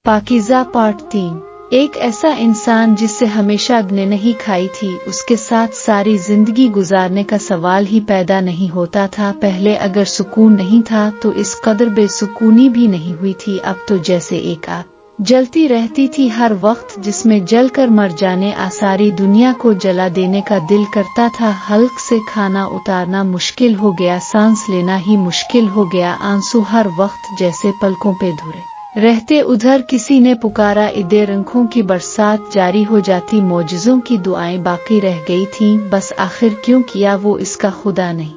Pakeezah part 3। एक ऐसा इंसान जिससे हमेशा अग्नि नहीं खाई थी, उसके साथ सारी जिंदगी गुजारने का सवाल ही पैदा नहीं होता था। पहले अगर सुकून नहीं था तो इस कदर बेसुकूनी भी नहीं हुई थी। अब तो जैसे एक आग जलती रहती थी हर वक्त, जिसमें जलकर मर जाने सारी दुनिया को जला देने का दिल करता था। हल्क से खाना उतारना मुश्किल हो गया, सांस लेना ही मुश्किल हो गया, आंसू हर वक्त जैसे पलकों पे धुरे रहते। उधर किसी ने पुकारा, इधर आंखों की बरसात जारी हो जाती। मौजज़ों की दुआएं बाकी रह गई थीं, बस आखिर क्यों किया वो इसका खुदा नहीं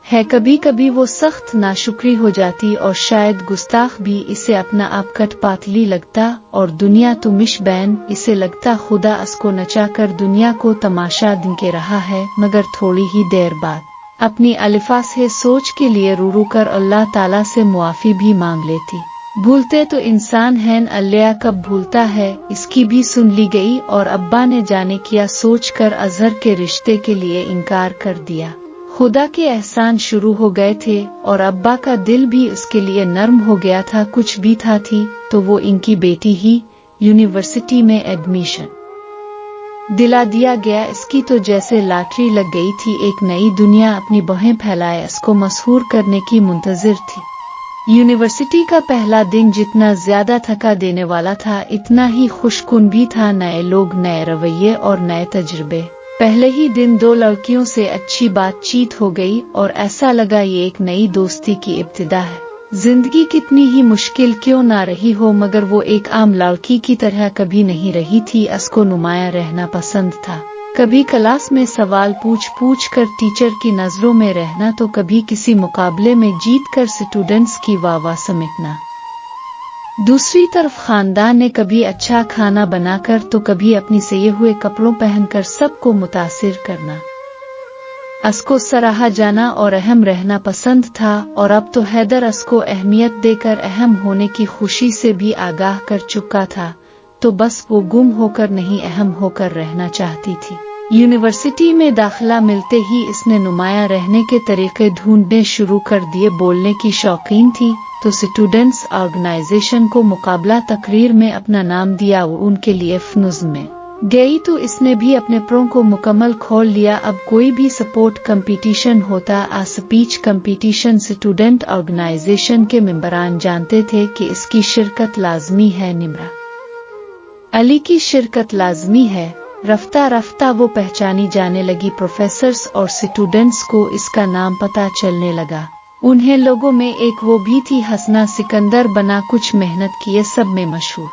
है। कभी कभी वो सख्त नाशुक्री हो जाती और शायद गुस्ताख भी। इसे अपना आप कठपातली लगता और दुनिया तो मिशबैन। इसे लगता खुदा उसको नचा कर दुनिया को तमाशा दिखे रहा है। मगर थोड़ी ही देर बाद अपनी अलिफा से सोच के लिए रू रू कर अल्लाह ताला से मुआफ़ी भी मांग लेती। भूलते तो इंसान है, अल्लाह कब भूलता है। इसकी भी सुन ली गई और अब्बा ने जाने किया सोचकर अजहर के रिश्ते के लिए इनकार कर दिया। खुदा के एहसान शुरू हो गए थे और अब्बा का दिल भी उसके लिए नर्म हो गया था। कुछ भी था थी तो वो इनकी बेटी ही यूनिवर्सिटी में एडमिशन दिला दिया गया। इसकी तो जैसे लॉटरी लग गई थी। एक नई दुनिया अपनी बाहें फैलाए इसको मशहूर करने की मुंतजिर थी। यूनिवर्सिटी का पहला दिन जितना ज्यादा थका देने वाला था, इतना ही खुशकुन भी था। नए लोग, नए रवैये और नए तजुर्बे। पहले ही दिन 2 लड़कियों से अच्छी बातचीत हो गई और ऐसा लगा ये एक नई दोस्ती की इब्तिदा है। जिंदगी कितनी ही मुश्किल क्यों ना रही हो, मगर वो एक आम लड़की की तरह कभी नहीं रही थी। उसको नुमाया रहना पसंद था। कभी क्लास में सवाल पूछ कर टीचर की नजरों में रहना, तो कभी किसी मुकाबले में जीत कर स्टूडेंट्स की वाह समेटना। दूसरी तरफ खानदान ने कभी अच्छा खाना बनाकर तो कभी अपनी सिए हुए कपड़ों पहनकर सबको मुतासिर करना। उसको सराहा जाना और अहम रहना पसंद था। और अब तो हैदर उसको अहमियत देकर अहम होने की खुशी से भी आगाह कर चुका था। तो बस वो गुम होकर नहीं, अहम होकर रहना चाहती थी। यूनिवर्सिटी में दाखिला मिलते ही इसने नुमाया रहने के तरीके ढूंढने शुरू कर दिए। बोलने की शौकीन थी तो स्टूडेंट्स ऑर्गेनाइजेशन को मुकाबला तकरीर में अपना नाम दिया। वो उनके लिए फनुज में गई तो इसने भी अपने प्रों को मुकम्मल खोल लिया। अब कोई भी सपोर्ट कंपटीशन होता, स्पीच कंपटीशन, स्टूडेंट ऑर्गेनाइजेशन के मेंबरान जानते थे कि इसकी शिरकत लाजमी है। निम्रा अली की शिरकत लाजमी है। रफ्ता रफ्ता वो पहचानी जाने लगी। प्रोफेसर्स और स्टूडेंट्स को इसका नाम पता चलने लगा। उन्हें लोगों में एक वो भी थी, हसना सिकंदर बना कुछ मेहनत किए सब में मशहूर।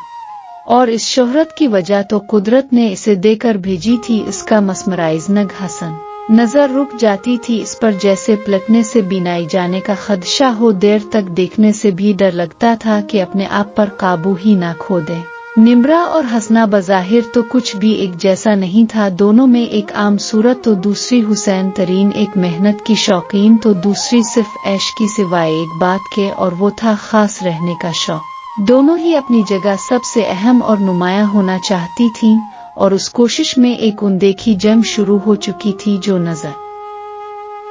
और इस शोहरत की वजह तो कुदरत ने इसे देकर भेजी थी। इसका मस्मराइज नग हसन नजर रुक जाती थी इस पर, जैसे पलटने से बिनाई जाने का खदशा हो। देर तक देखने से भी डर लगता था कि अपने आप पर काबू ही ना खो दे। निम्रा और हसना बज़ाहिर तो कुछ भी एक जैसा नहीं था। दोनों में एक आम सूरत तो दूसरी हुसैन तरीन, एक मेहनत की शौकीन तो दूसरी सिर्फ ऐश की सिवाय एक बात के, और वो था खास रहने का शौक। दोनों ही अपनी जगह सबसे अहम और नुमाया होना चाहती थीं और उस कोशिश में एक अनदेखी जंग शुरू हो चुकी थी जो नजर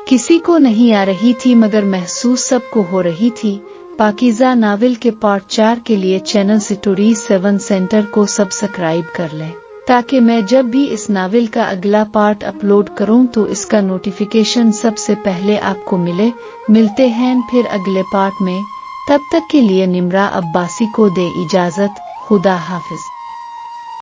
किसी को नहीं आ रही थी मगर महसूस सबको हो रही थी। पाकीज़ा नावल के पार्ट 4 के लिए चैनल स्टोरी 7 सेंटर को सब्सक्राइब कर लें, ताकि मैं जब भी इस नावल का अगला पार्ट अपलोड करूं तो इसका नोटिफिकेशन सबसे पहले आपको मिले। मिलते हैं फिर अगले पार्ट में। तब तक के लिए निम्रा अब्बासी को दे इजाजत। खुदा हाफिज।